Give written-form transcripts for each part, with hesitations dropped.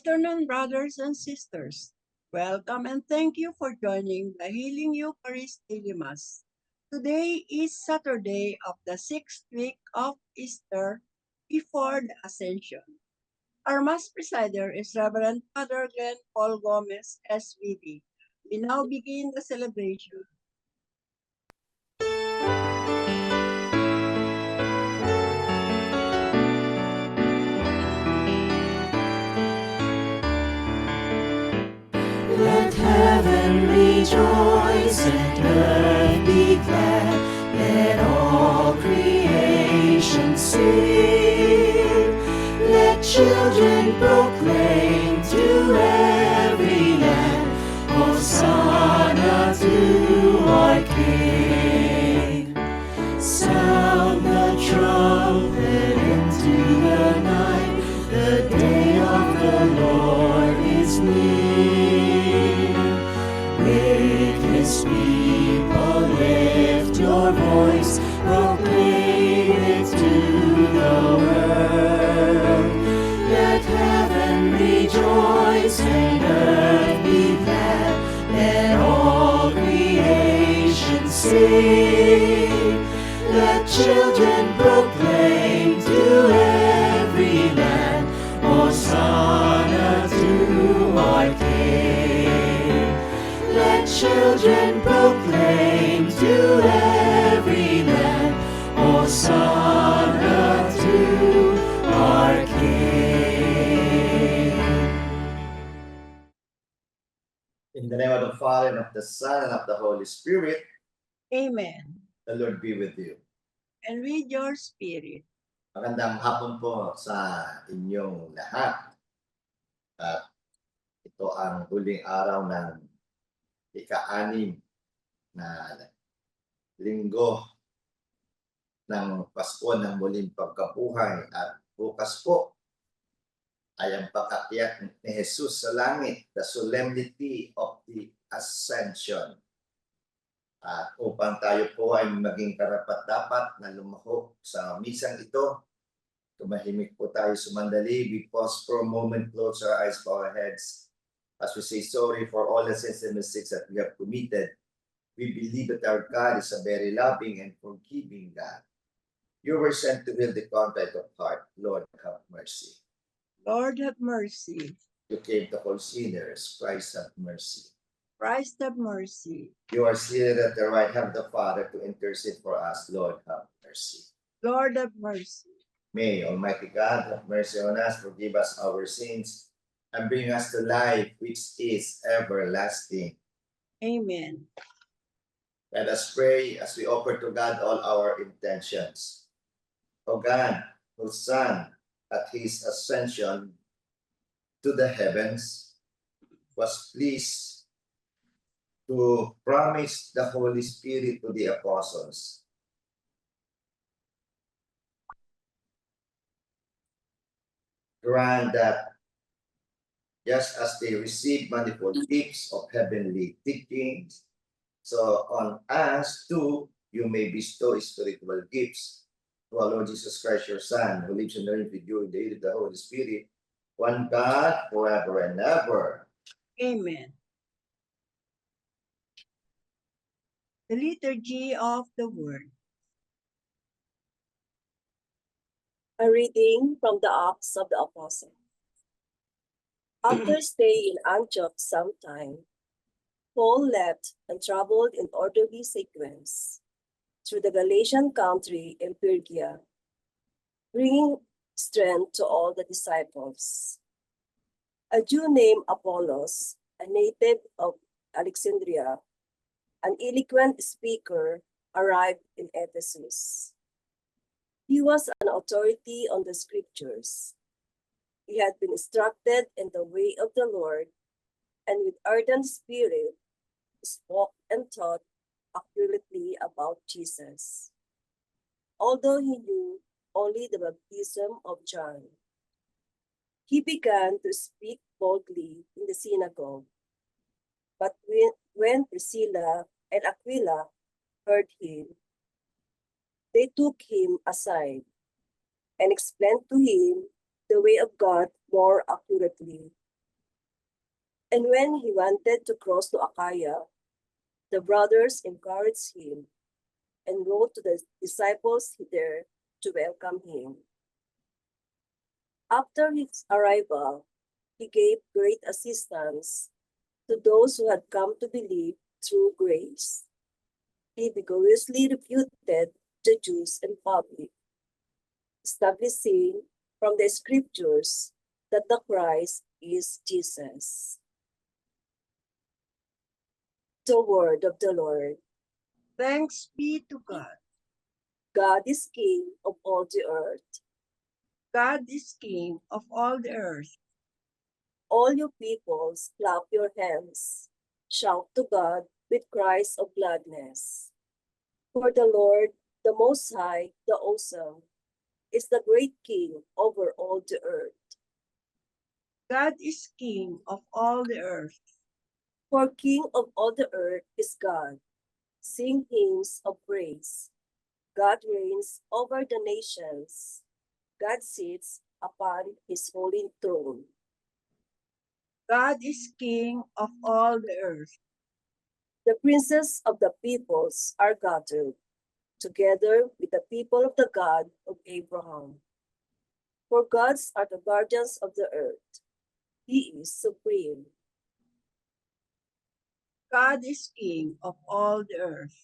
afternoon, brothers and sisters. Welcome and thank you for joining the Healing Eucharist Daily Mass. Today is Saturday of the sixth week of Easter before the Ascension. Our Mass presider is Reverend Father Glenn Paul Gomez, SVP. We now begin the celebration. Let heaven rejoice and earth be glad. Let all creation sing. Let children proclaim to every land, Hosanna to our King. Sound the trumpet into the night. The day of the Lord is near. Wake His people, lift your voice, proclaim it to the world. Let heaven rejoice and earth be glad. Let all creation sing. Let children proclaim to every land, Hosanna to our King. Let children proclaim to every land, Hosanna to our King. In the name of the Father, and of the Son, and of the Holy Spirit, Amen. the Lord be with you. And with your spirit. Magandang hapon po sa inyong lahat. At ito ang huling araw ng ika-6 na linggo ng Pasko ng muling pagkabuhay. At bukas po ay ang pag-akyat ni Jesus sa langit, the solemnity of the Ascension. At upang tayo po ay maging karapat-dapat na lumahok sa misang ito, tumahimik po tayo sumandali. We pause for a moment, close our eyes, bow our heads, as we say sorry for all the sins and mistakes that we have committed. We believe that our God is a very loving and forgiving God. You were sent to heal the contrite of heart. Lord, have mercy. Lord, have mercy. You came to call sinners. Christ, have mercy. Christ, have mercy. You are seated at the right hand of the Father to intercede for us. Lord, have mercy. Lord, have mercy. May Almighty God have mercy on us, forgive us our sins, and bring us to life which is everlasting. Amen. Let us pray as we offer to God all our intentions. O God, whose Son, at His ascension to the heavens, was pleased to promise the Holy Spirit to the apostles. Grant that just as they received manifold gifts of heavenly teachings, so on us too, you may bestow spiritual gifts. Through our Lord Jesus Christ, your Son, who lives and reigns with you in the unity of the Holy Spirit, one God, forever and ever. Amen. The Liturgy of the Word. A reading from the Acts of the Apostles. After staying in Antioch some time, Paul left and traveled in orderly sequence through the Galatian country and Phrygia, bringing strength to all the disciples. A Jew named Apollos, a native of Alexandria, an eloquent speaker, arrived in Ephesus. He was an authority on the scriptures. He had been instructed in the way of the Lord, and with ardent spirit spoke and taught accurately about Jesus. Although he knew only the baptism of John, he began to speak boldly in the synagogue. But when Priscilla and Aquila heard him, they took him aside and explained to him the way of God more accurately. And when he wanted to cross to Achaia, the brothers encouraged him and wrote to the disciples there to welcome him. After his arrival, he gave great assistance to those who had come to believe through grace. He vigorously refuted the Jews in public, establishing from the scriptures that the Christ is Jesus. The word of the Lord. Thanks be to God. God is King of all the earth. God is King of all the earth. All you peoples, clap your hands. Shout to God with cries of gladness. For the Lord, the Most High, the Awesome, is the great King over all the earth. God is King of all the earth. For King of all the earth is God. Sing hymns of praise. God reigns over the nations. God sits upon his holy throne. God is King of all the earth. The princes of the peoples are gathered together with the people of the God of Abraham. For gods are the guardians of the earth. He is supreme. God is King of all the earth.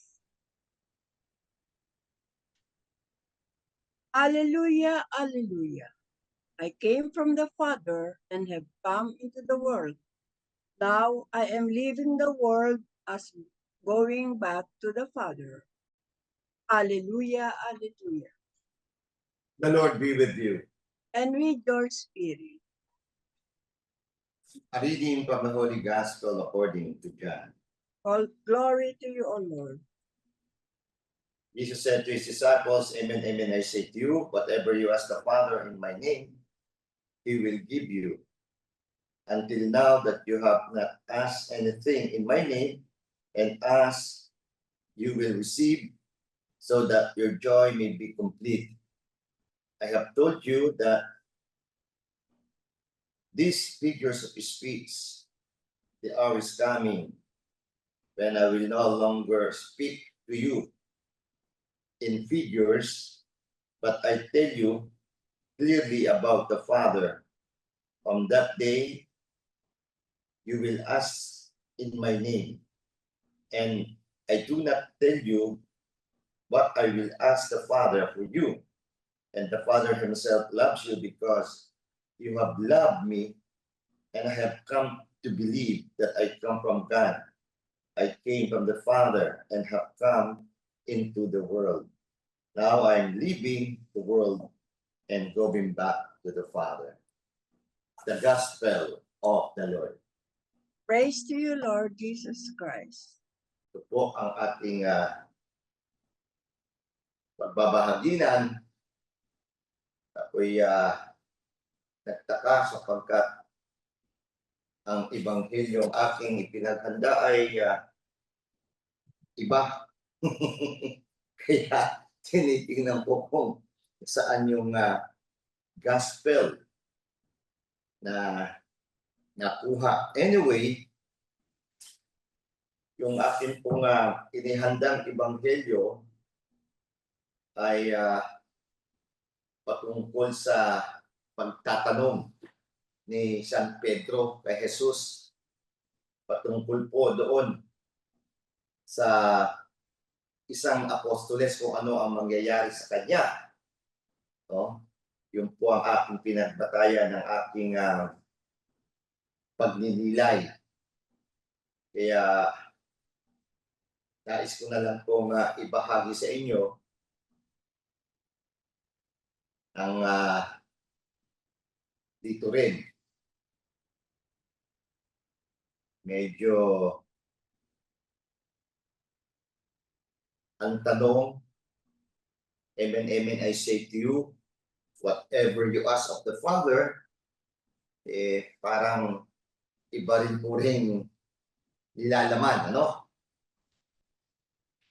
Alleluia, alleluia. I came from the Father and have come into the world. Now I am leaving the world as going back to the Father. Alleluia, alleluia. The Lord be with you. And with your spirit. A reading from the Holy Gospel according to John. All glory to you, O Lord. Jesus said to his disciples, Amen, amen, I say to you, whatever you ask the Father in my name, he will give you. Until now that you have not asked anything in my name, and ask, you will receive, so that your joy may be complete. I have told you that these figures of speech, the hour is coming when I will no longer speak to you in figures, but I tell you clearly about the Father. On that day, you will ask in my name, and I do not tell you what I will ask the Father for you. And the Father himself loves you because you have loved me, and I have come to believe that I come from God. I came from the Father and have come into the world. Now I am leaving the world and going back to the Father. The Gospel of the Lord. Praise to you, Lord Jesus Christ. Ito po ang ating pagbabahaginan. Ako'y nagtaka sapagkat ang ebanghilyong aking ipinaghanda ay iba. Kaya tinitingnan ko kung saan yung gospel na nakuha. Anyway, yung akin pong inihandang ebanghelyo ay patungkol sa pagtatanong ni San Pedro kay Jesus, patungkol po doon sa isang apostoles kung ano ang mangyayari sa kanya. No? Yun po ang aking pinagbatayan ng aking pagninilay. Kaya nais ko na lang pong ibahagi sa inyo ang dito rin. Medyo ang tanong, amen, amen, I say to you, whatever you ask of the Father, parang iba rin po rin nilalaman, ano?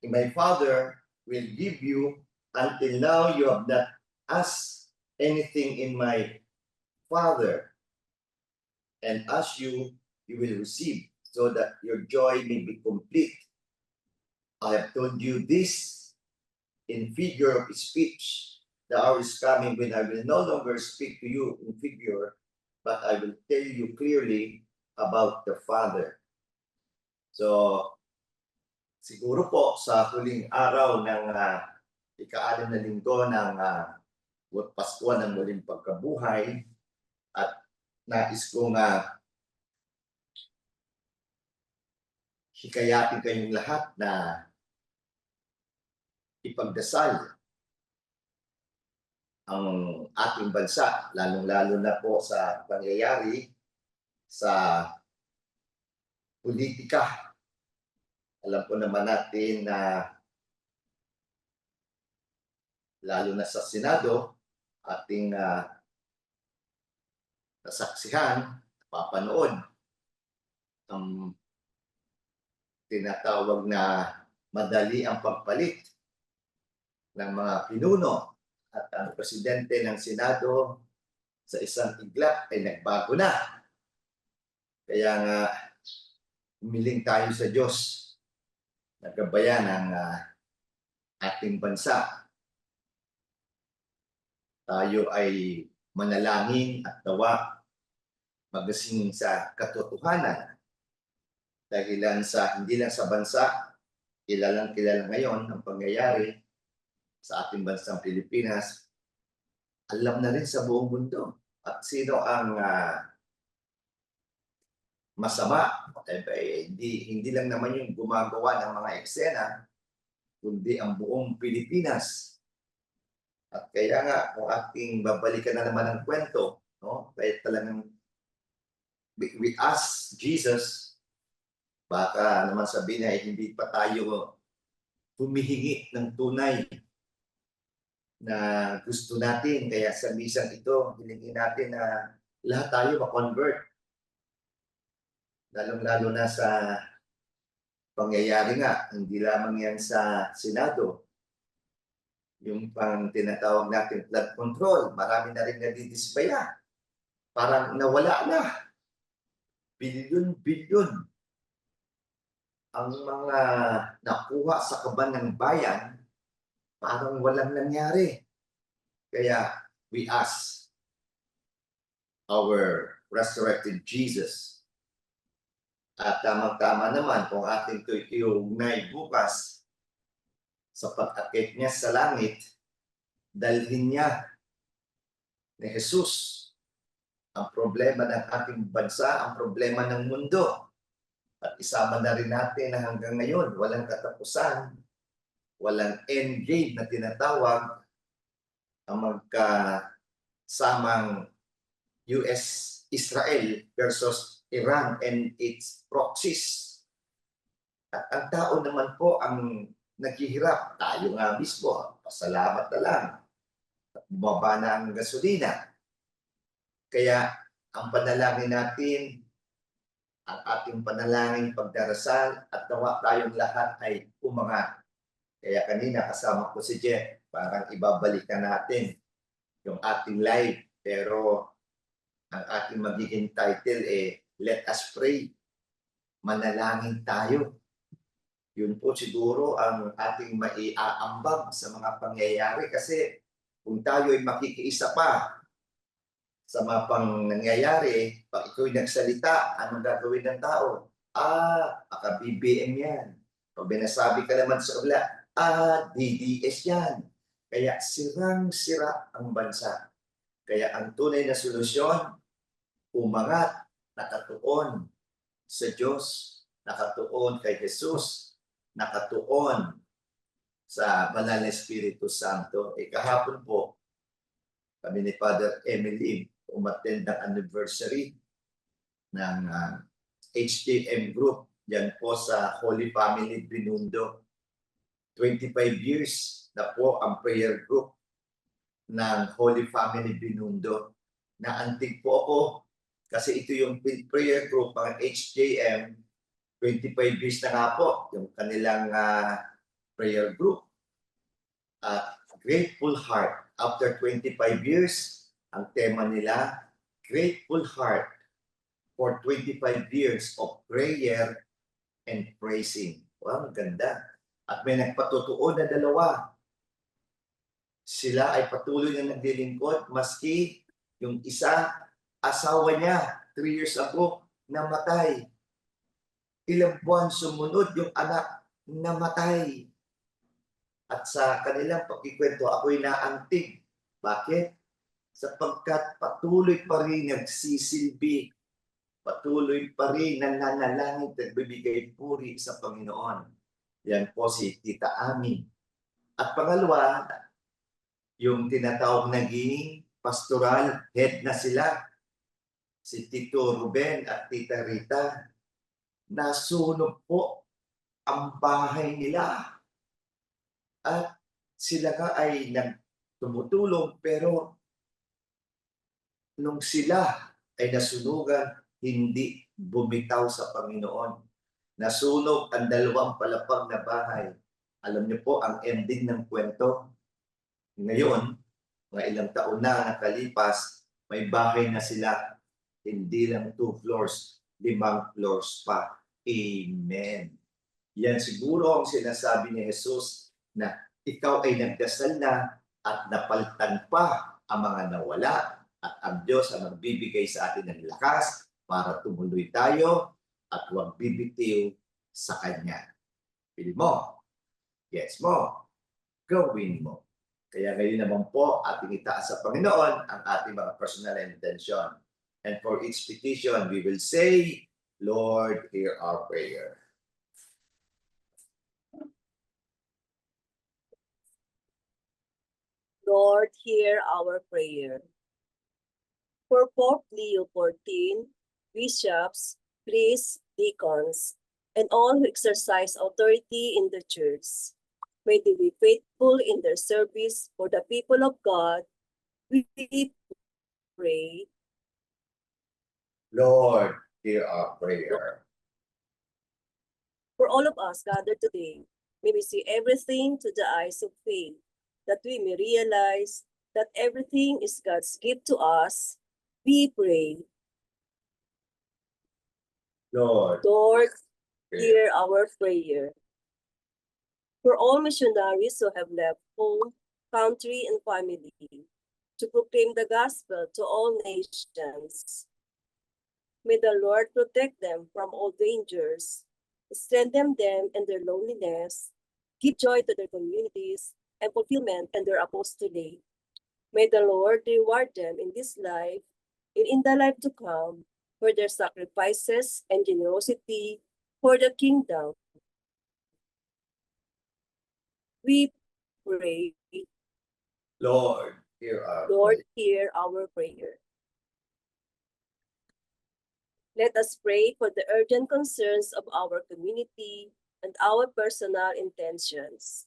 My Father will give you. Until now you have not asked anything in my Father. And as you you will receive, so that your joy may be complete. I have told you this in figure of speech. The hour is coming when I will no longer speak to you in figure, but I will tell you clearly about the Father. So, siguro po sa huling araw ng ika-6 na linggo ng Pasko ng muling pagkabuhay, at nais kong hikayatin kayong lahat na ipagdasal ang ating bansa, lalong-lalo na po sa pangyayari sa politika. Alam po naman natin na lalo na sa Senado, ating nasaksihan, papanood ang tinatawag na madali ang pagpalit ng mga pinuno, at ang presidente ng Senado sa isang iglap ay nagbago na. Kaya nga, humiling tayo sa Diyos na gabayan ang ating bansa. Tayo ay manalangin at tawa magasing sa katotohanan. Dahilan sa hindi lang sa bansa, kilalang ngayon ang pangyayari sa ating bansang Pilipinas, alam na rin sa buong mundo. At sino ang masama? Hindi lang naman yung gumagawa ng mga eksena, kundi ang buong Pilipinas. At kaya nga, kung ating babalikan na naman ang kwento, no? Kaya talagang we ask Jesus, baka naman sabihin niya, hindi pa tayo humihingi ng tunay na gusto natin. Kaya sa misang ito, hilingin natin na lahat tayo ma-convert. Lalong-lalo na sa pangyayari nga, hindi lamang yan sa Senado. Yung pang tinatawag natin flood control, marami na rin nadidisbaya. Parang nawala na. Bilyon-bilyon ang mga nakuha sa kaban ng bayan, parang walang nangyari. Kaya we ask our resurrected Jesus. At tamang-tama naman kung ating iugnay bukas sa pag-akit niya sa langit, dalhin niya ni Jesus ang problema ng ating bansa, ang problema ng mundo. At isama na rin natin na hanggang ngayon, walang katapusan, walang endgame na tinatawag, ang magkasamang US-Israel versus Iran and its proxies. At ang tao naman po ang naghihirap. Tayo nga mismo, pasalamat na lang. At bumaba na ang gasolina. Kaya ang panalangin natin, ang ating panalangin pagdarasal, at nawa tayong lahat ay umangat. Kaya kanina kasama ko si Jeff, parang ibabalik na natin yung ating live. Pero ang ating magiging title Let Us Pray. Manalangin tayo. Yun po siguro ang ating maiaambag sa mga pangyayari. Kasi kung tayo ay makikiisa pa sa mga pang nangyayari, pag ikaw nagsalita, anong gagawin ng tao? Baka BBM yan. Pag binasabi ka naman sa ula, DDS yan. Kaya sirang-sira ang bansa. Kaya ang tunay na solusyon, umangat, nakatuon sa Diyos, nakatuon kay Jesus, nakatuon sa Banal na Espiritu Santo. Kahapon po, kami ni Father Emily umattend ng anniversary ng HTM Group yan po sa Holy Family Binundo. 25 years na po ang prayer group ng Holy Family Binundo. Naantig po ako kasi ito yung prayer group ng HJM. 25 years na nga po yung kanilang prayer group. Grateful Heart. After 25 years, ang tema nila, Grateful Heart. for 25 years of prayer and praising. Wow, ang ganda. At may nagpatutuon na dalawa. Sila ay patuloy na naglilingkod maski yung isa, asawa niya, 3 years ago, namatay. Ilang buwan sumunod yung anak, namatay. At sa kanilang pagkikwento, ako'y naantig. Bakit? Sapagkat patuloy pa rin nagsisilbi, patuloy pa rin nananalangin at nagbibigay puri sa Panginoon. Yan po si Tita Ami. At pangalawa, yung tinatawag naging pastoral head na sila, si Tito Ruben at Tita Rita. Nasunog po ang bahay nila. At sila nga ay tumutulong, pero nung sila ay nasunugan, hindi bumitaw sa Panginoon. Nasunog ang 2 palapag na bahay. Alam niyo po ang ending ng kwento. Ngayon, mga ilang taon na nakalipas, may bahay na sila. Hindi lang 2 floors, 5 floors pa. Amen. Yan siguro ang sinasabi ni Jesus na ikaw ay nagdasal na at napalitan pa ang mga nawala at ang Diyos ang magbibigay sa atin ng lakas para tumuloy tayo at huwag bibitiw sa Kanya. Pili mo, yes mo, gawin mo. Kaya ngayon naman po ating itaas sa Panginoon ang ating mga personal intention. And for each petition, we will say, Lord, hear our prayer. Lord, hear our prayer. For Pope Leo XIV, bishops, priests, deacons, and all who exercise authority in the church, may they be faithful in their service for the people of God. We pray. Lord, hear our prayer. For all of us gathered today, may we see everything to the eyes of faith, that we may realize that everything is God's gift to us. We pray. Lord, Lord, hear. hear our prayer. For all missionaries who have left home, country, and family to proclaim the gospel to all nations, may the Lord protect them from all dangers, strengthen them in their loneliness, give joy to their communities, and fulfillment in their apostolate. May the Lord reward them in this life and in the life to come for their sacrifices and generosity for the kingdom. We pray. Lord, hear our Lord, prayer. hear our prayer. Let us pray for the urgent concerns of our community and our personal intentions.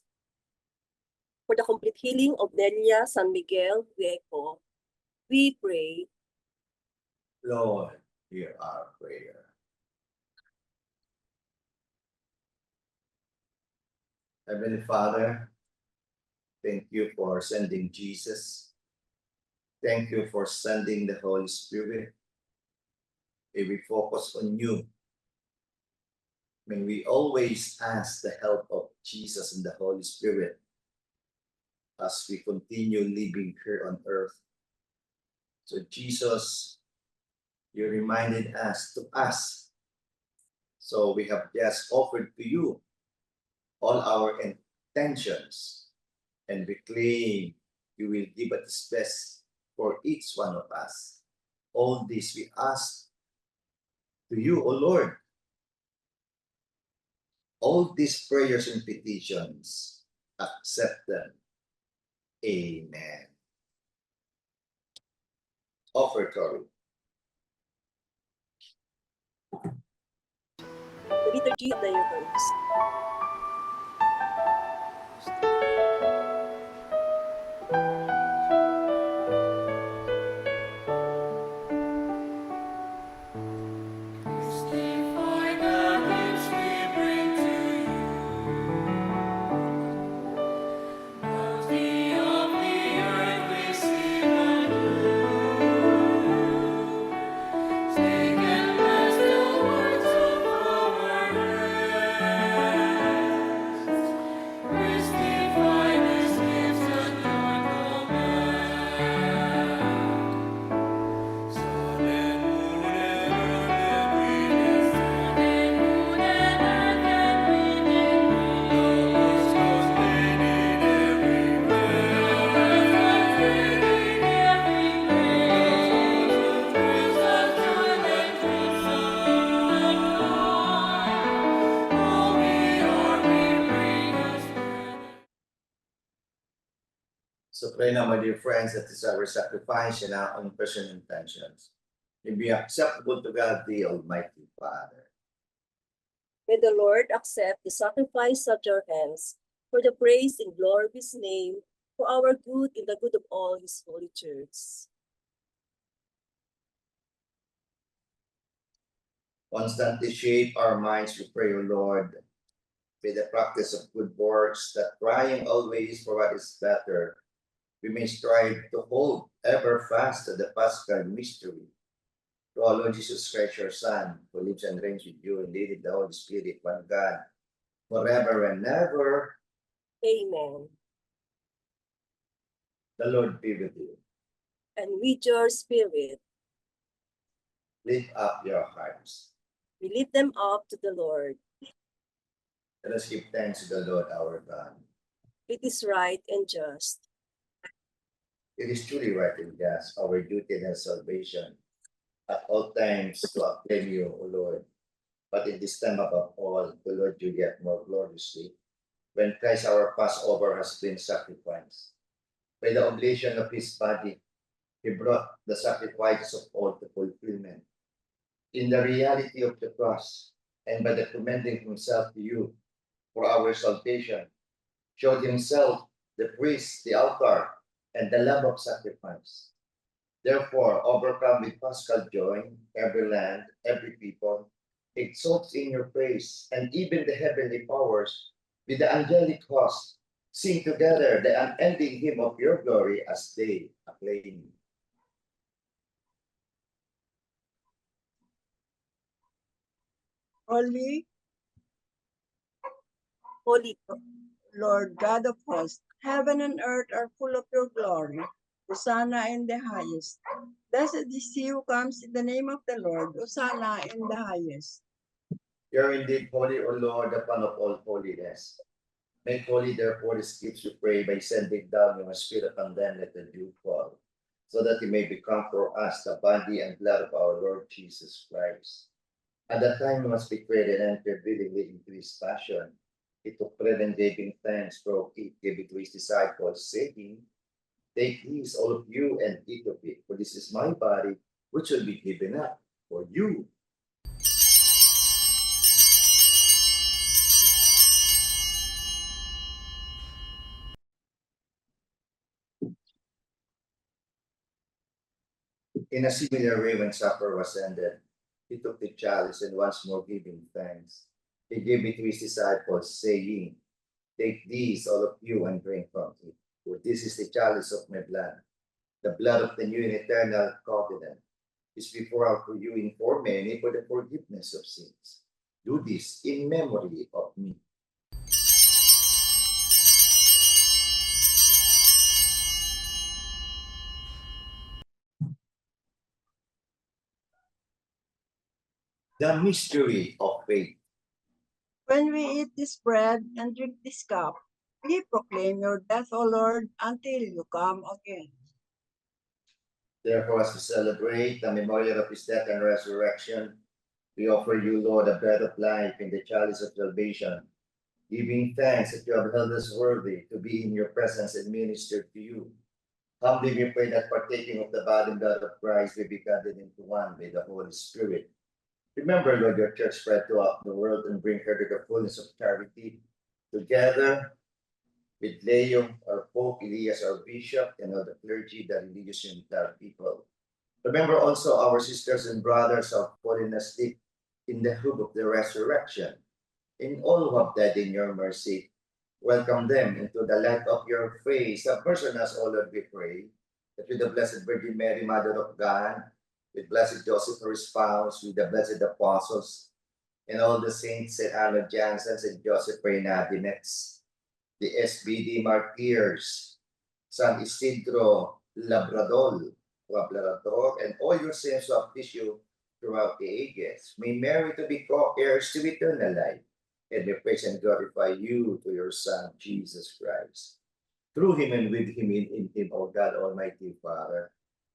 For the complete healing of Nelia San Miguel Viejo, we pray. Lord, hear our prayer. Heavenly Father, thank you for sending Jesus. Thank you for sending the Holy Spirit. May we focus on you. May we always ask the help of Jesus and the Holy Spirit as we continue living here on earth. So Jesus, you reminded us to ask. So we have just offered to you all our intentions, and we claim you will give us best for each one of us. All this we ask to you, O Lord. All these prayers and petitions, accept them. Amen. Offertory. The liturgy of the Eucharist. Take and So pray now, my dear friends, that this our sacrifice and our own personal intentions may be acceptable to God, the Almighty Father. May the Lord accept the sacrifice at your hands for the praise and glory of his name, for our good and the good of all his holy church. Constantly shape our minds, we pray, O Lord, with the practice of good works, that trying always for what is better, we may strive to hold ever fast to the Paschal mystery. To our Lord Jesus Christ, your Son, who lives and reigns with you and leading the Holy Spirit, one God, forever and ever. Amen. The Lord be with you. And with your spirit, Lift up your hearts. we lift them up to the Lord. Let us give thanks to the Lord our God. It is right and just. It is truly right and just, our duty and salvation, at all times to acclaim you, O Lord. But in this time above all, to Lord you yet more gloriously, when Christ our Passover has been sacrificed. By the oblation of his body, he brought the sacrifices of all to fulfillment. In the reality of the cross, and by the commending himself to you for our salvation, showed himself the priest, the altar, and the lamb of sacrifice. Therefore, overcome with paschal joy, every land, every people, exalts in your praise, and even the heavenly powers, with the angelic host, sing together the unending hymn of your glory as they acclaim you. Holy Holy Lord God of hosts, heaven and earth are full of your glory. Hosanna in the highest. Blessed is he who comes in the name of the Lord. Hosanna in the highest. You are indeed holy, O Lord, the Son of all holiness. Make holy, therefore, these gifts, we pray, by sending down your Spirit on them, let the dew fall, so that it may become for us the body and blood of our Lord Jesus Christ. At that time, he was betrayed and entered willingly into his passion. He took bread and giving thanks, broke it, gave it to his disciples, saying, "Take this, all of you, and eat of it, for this is my body, which will be given up for you." In a similar way, when supper was ended, he took the chalice and once more giving thanks, he gave it to his disciples, saying, "Take these, all of you, and drink from it, for this is the chalice of my blood, the blood of the new and eternal covenant, is before out for you and for many for the forgiveness of sins. Do this in memory of me." The mystery of faith. When we eat this bread and drink this cup, we proclaim your death, O Lord, until you come again. Therefore, as we celebrate the memorial of his death and resurrection, we offer you, Lord, the bread of life and the chalice of salvation, giving thanks that you have held us worthy to be in your presence and minister to you. Humbly we pray that partaking of the body and blood of Christ we be gathered into one by the Holy Spirit. Remember, Lord, your church spread throughout the world and bring her to the fullness of charity, together with Leo, our Pope, Elias, our Bishop, and all the clergy, the religious and entire people. Remember also our sisters and brothers of fallen asleep in the hope of the resurrection. In all who have died in your mercy, welcome them into the light of your face. A person as O Lord, we pray, that with the Blessed Virgin Mary, Mother of God, with Blessed Joseph, her spouse, with the blessed apostles, and all the saints, St. Anna Jansen, St. Joseph Reynadinets, the SBD Martyrs, San Isidro Labrador, and all your saints who have tissue throughout the ages. May Mary to be co-heirs to eternal life, and may praise and glorify you to your Son, Jesus Christ. Through him and with him in him, O God, Almighty Father,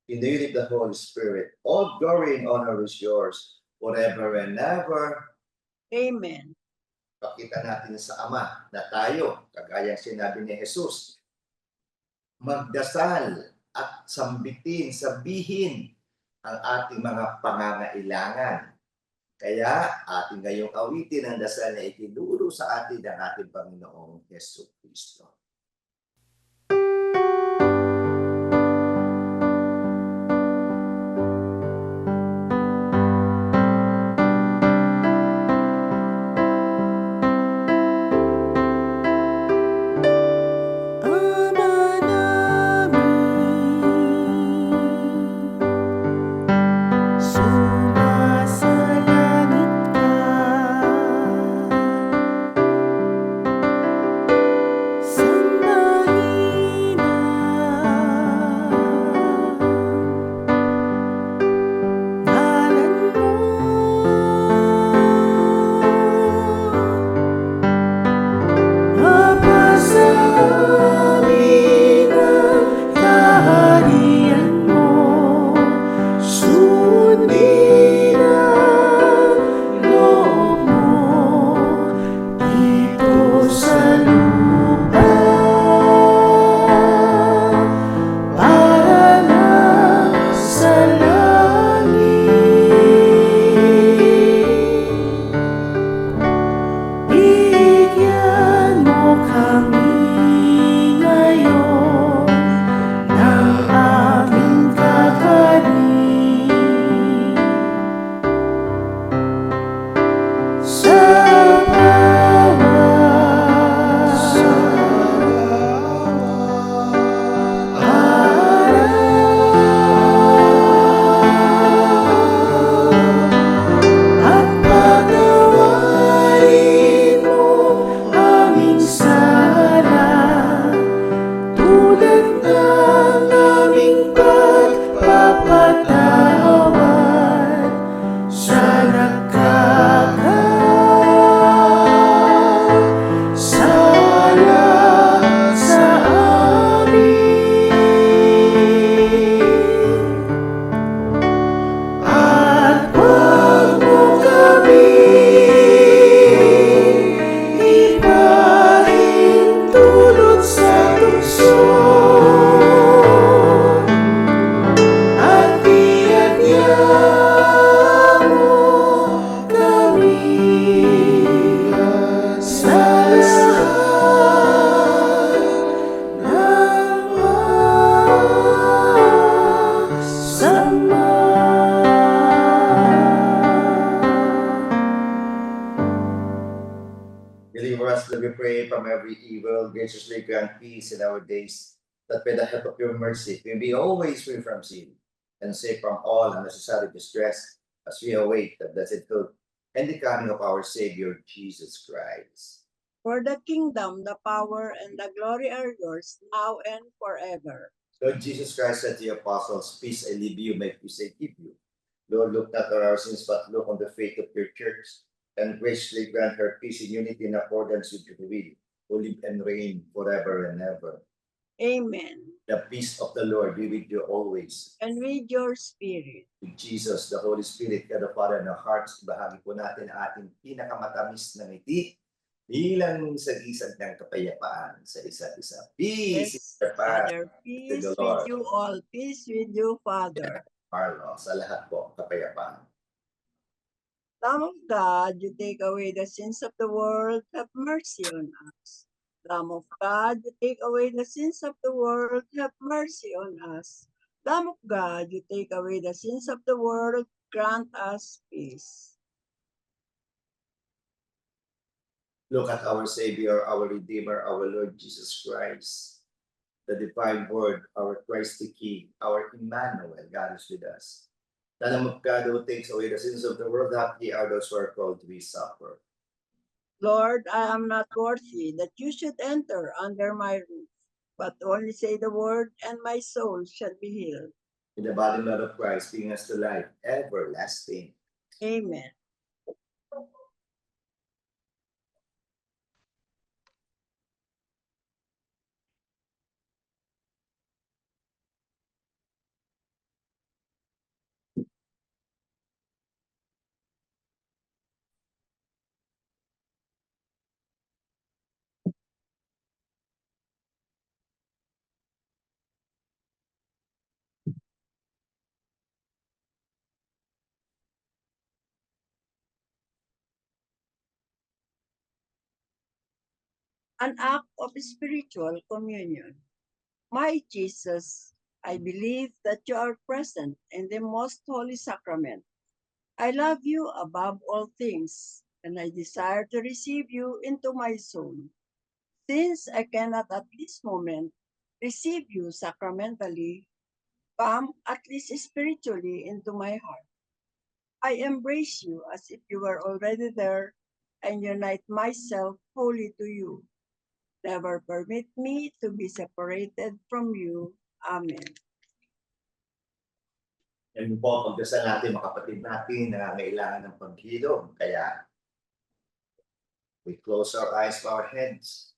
in the unity of the Holy Spirit, all glory and honor is yours forever and ever. Amen. Pakita natin sa Ama na tayo, kagaya sinabi ni Jesus, magdasal at sambitin, sabihin ang ating mga pangangailangan. Kaya ating ngayong awitin ang dasal na itinuro sa atin ng ating Panginoong Hesus Kristo. Ama namin, sumasalangit ka. Sambahin ang ngalan mo. Mapasa amin ang kaharian mo. Sundin ang loob mo dito sa lupa para lang sa langit. Bigyan mo kami ngayon ng aming kakanin. Sa araw at patawarin mo aming sala tulad ng aming pagpapatawad sa nakakasala sa amin. At huwag mo kami ipahintulot sa tukso at iadya mo kami sa lahat ng masama. Deliver us, Lord, we pray, from every evil. Graciously grant peace in our days, that by the help of your mercy we be always free from sin and safe from all unnecessary distress, as we await the blessed hope and the coming of our Savior, Jesus Christ. For the kingdom, the power, and the glory are yours, now and forever. Lord Jesus Christ said to the apostles, peace I leave you, my peace I give you. Lord, look not on our sins, but look on the faith of your church, and graciously grant her peace in unity in accordance with your will, who live and reign forever and ever. Amen. The peace of the Lord be with you always. And with your spirit. With Jesus, the Holy Spirit, God the Father in our hearts, bahagi po natin ang ating pinakamatamis na ngiti bilang sagisag ng kapayapaan sa isa't isa. Peace, Yes, Father, Father, with peace the with Lord. you all. Peace with you, Father. Marlo, sa lahat po, kapayapaan. Lamb of God, you take away the sins of the world, have mercy on us. Lamb of God, you take away the sins of the world, have mercy on us. Lamb of God, you take away the sins of the world, grant us peace. Look at our Savior, our Redeemer, our Lord Jesus Christ, the divine Word, our Christ the King, our Emmanuel, God is with us. The Lamb of God who takes away the sins of the world, happy are those who are called to his supper. Lord, I am not worthy that you should enter under my roof, but only say the word, and my soul shall be healed. In the body and blood of Christ, bring us to life everlasting. Amen. an act of spiritual communion. My Jesus, I believe that you are present in the most holy sacrament. I love you above all things, and I desire to receive you into my soul. Since I cannot at this moment receive you sacramentally, come at least spiritually into my heart. I embrace you as if you were already there and unite myself wholly to you. Never permit me to be separated from you. Amen. Yan po, pagdasal natin mga kapatid natin na kailangan ng paghilom. Kaya we close our eyes to our heads.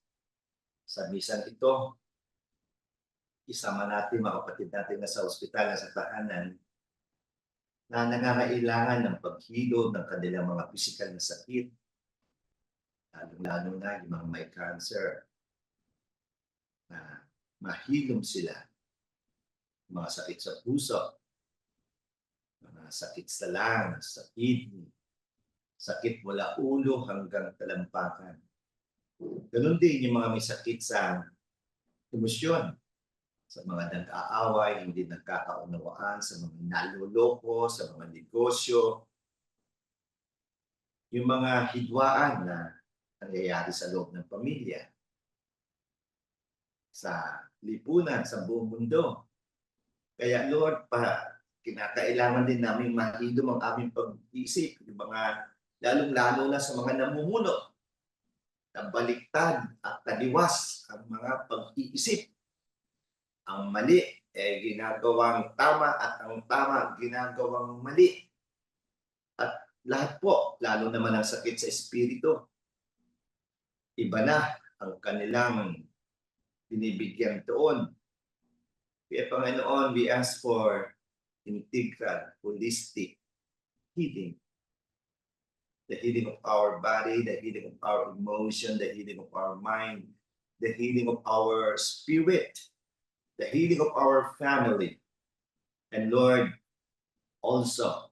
Sa misang ito, isama natin mga kapatid natin na sa ospital, na sa tahanan, na nangangailangan ng paghilom ng kanilang mga pisikal na sakit, lalo na yung mga may cancer, na mahilom sila. Mga sakit sa puso, mga sakit sa lungs, sa kidney, sakit mula ulo hanggang talampakan. Ganun din yung mga may sakit sa emosyon, sa mga nag-aaway, hindi nagkakaunawaan, sa mga naloloko, sa mga negosyo, yung mga hidwaan na nangyayari sa loob ng pamilya, sa lipunan, sa buong mundo. Kaya Lord, kinakailangan din namin mahilom ang aming pag-iisip, yung mga lalong-lalo na sa mga namumuno, na baliktad at taliwas ang mga pag-iisip. Ang mali ginagawang tama at ang tama ginagawang mali. At lahat po, lalo naman ang sakit sa espiritu, iba na ang kanilang binibigyan doon. Kaya Panginoon, we ask for integral, holistic healing. The healing of our body, the healing of our emotion, the healing of our mind, the healing of our spirit, the healing of our family. And Lord, also,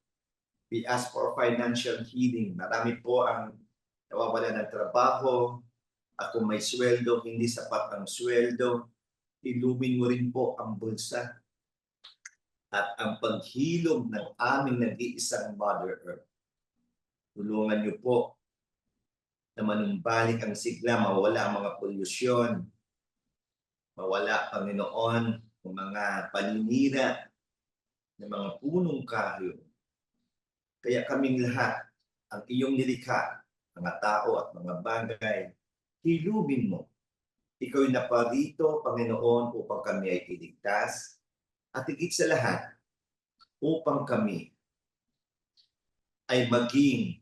we ask for financial healing. Marami po ang nawawala ng trabaho, at kung may sweldo, hindi sapat ang sweldo, ilumin mo rin po ang bulsa at ang paghilom ng aming nag-iisang Mother Earth. Tulungan niyo po na manumbalik ang sigla, mawala ang mga polusyon, mawala, Panginoon, ang mga paninira ng mga punong kahoy. Kaya kaming lahat, ang iyong nilikha, mga tao at mga bagay, hilumin mo. Ikaw'y naparito, Panginoon, upang kami ay iligtas, at higit sa lahat, upang kami ay maging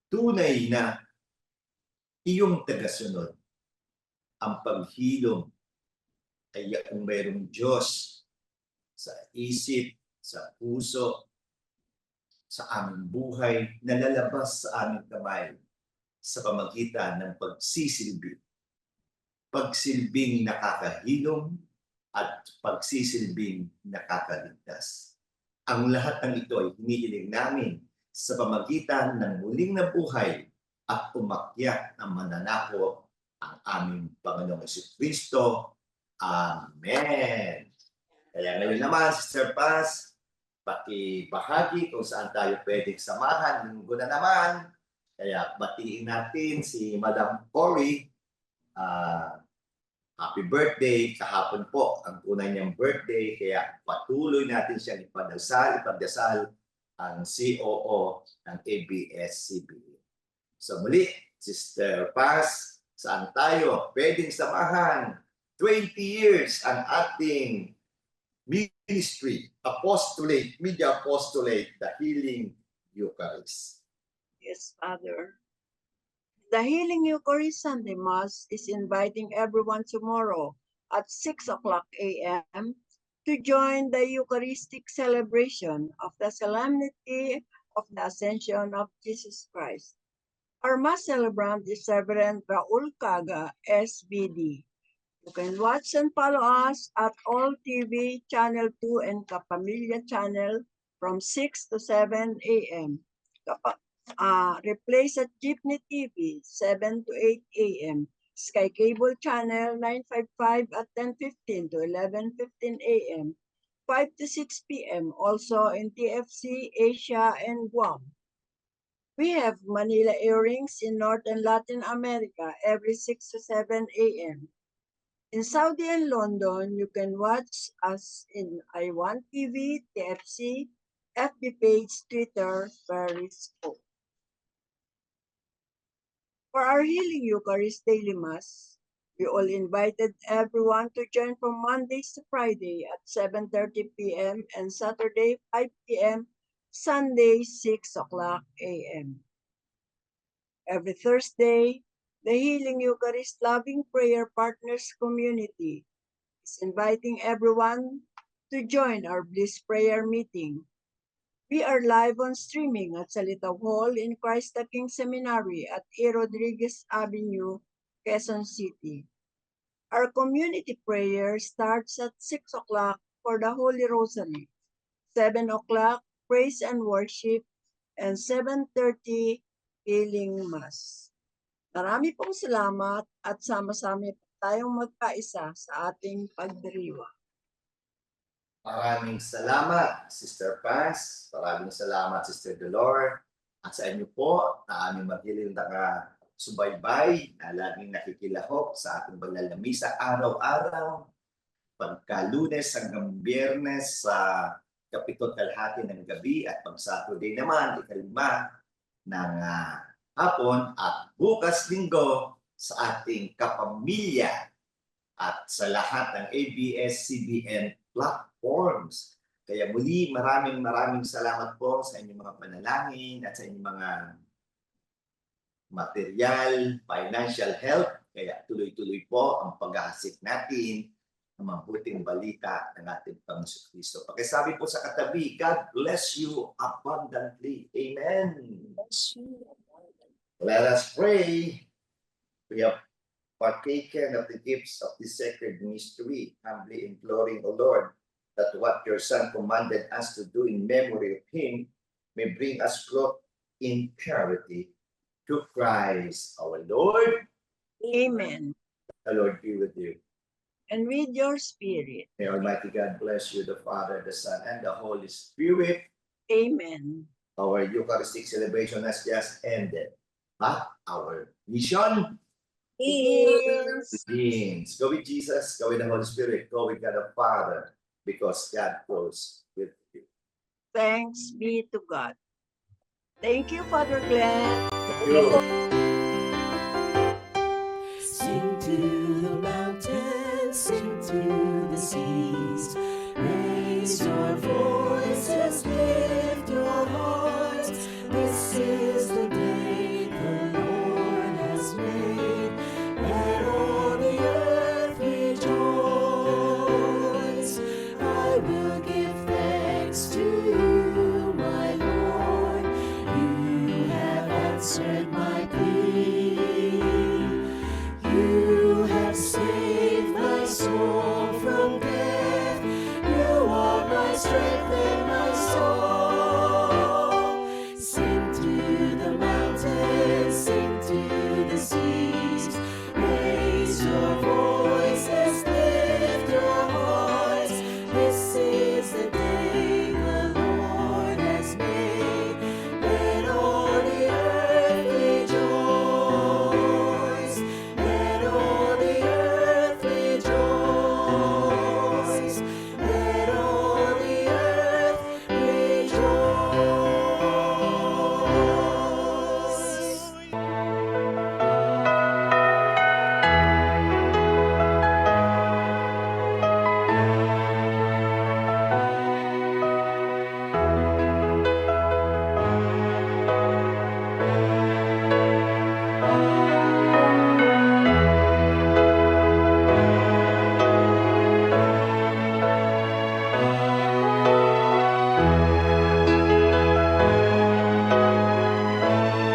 tunay na iyong tagasunod. Ang paghilom ay kung mayroong Diyos sa isip, sa puso, sa aming buhay, na lalabas sa aming kamay sa pamagitan ng pagsisilbi. Pagsilbing nakakahilom at pagsisilbing nakakaligtas. Ang lahat ng ito ay hinihiling namin sa pamagitan ng muling nabuhay at umakyat na mananako ang aming Panginoong Jesucristo. Amen. Kaya ngayon naman, Sister Paz, pakibahagi kung saan tayo pwedeng samahan. Linggo na naman. Kaya batiin natin si Madam Cory. Happy birthday. Kahapon po ang tunay niyang birthday. Kaya patuloy natin siyang ipagdasal ang COO ng ABS-CBN. So muli, Sister Paz, saan tayo pwedeng samahan? 20 years ang ating ministry, apostolate, media apostolate, the Healing Eucharist. Yes, Father. The Healing Eucharist Sunday Mass is inviting everyone tomorrow at 6 o'clock a.m. to join the Eucharistic celebration of the solemnity of the Ascension of Jesus Christ. Our Mass celebrant is Reverend Raul Caga, SVD. You can watch and follow us at All TV Channel 2 and Kapamilya Channel from 6 to 7 a.m. Replace at Jeepney TV 7 to 8 a.m. Sky Cable Channel 955 at 10:15 to 11:15 a.m., 5 to 6 p.m. Also in TFC, Asia, and Guam. We have Manila airings in North and Latin America every 6 to 7 a.m. In Saudi and London, you can watch us in I1 TV, TFC, FB page, Twitter, Periscope. For our Healing Eucharist Daily Mass, we all invited everyone to join from Mondays to Friday at 7:30 p.m. and Saturday 5 p.m., Sunday 6 o'clock a.m. Every Thursday, the Healing Eucharist Loving Prayer Partners community is inviting everyone to join our Bliss Prayer meeting. We are live on streaming at Salitaw Hall in Christ the King Seminary at A. Rodriguez Avenue, Quezon City. Our community prayer starts at 6 o'clock for the Holy Rosary, 7 o'clock praise and worship, and 7:30 healing mass. Marami pong salamat at sama-sama tayong magkaisa sa ating pagdiriwang. Maraming salamat, Sister Paz. Maraming salamat, Sister Dolor. At sa inyo po, na aming maghiling na subaybay na laging nakikilahok sa ating banal na misa araw-araw. Pagka Lunes hanggang Biyernes sa kapitong kalahati ng gabi at pag Saturday naman, ikalima ng hapon at bukas linggo sa ating kapamilya at sa lahat ng ABS-CBN platforms. Kaya muli, maraming salamat po sa inyong mga panalangin at sa inyong mga material, financial help. Kaya tuloy-tuloy po ang pag-aasik natin ng mabuting balita ng ating Panginoon Kristo. Pakisabi po sa katabi, God bless you abundantly. Amen. Let us pray. We have partaken of the gifts of this sacred mystery, humbly imploring, O Lord, that what your Son commanded us to do in memory of him may bring us growth in purity through Christ our Lord. Amen. The Lord be with you. And with your spirit. May Almighty God bless you, the Father, the Son, and the Holy Spirit. Amen. Our Eucharistic celebration has just ended, but our mission Begins. begins. Go with Jesus, go with the Holy Spirit, go with God the Father, because God goes with you. Thanks be to God. Thank you, Father Glenn. Thank you.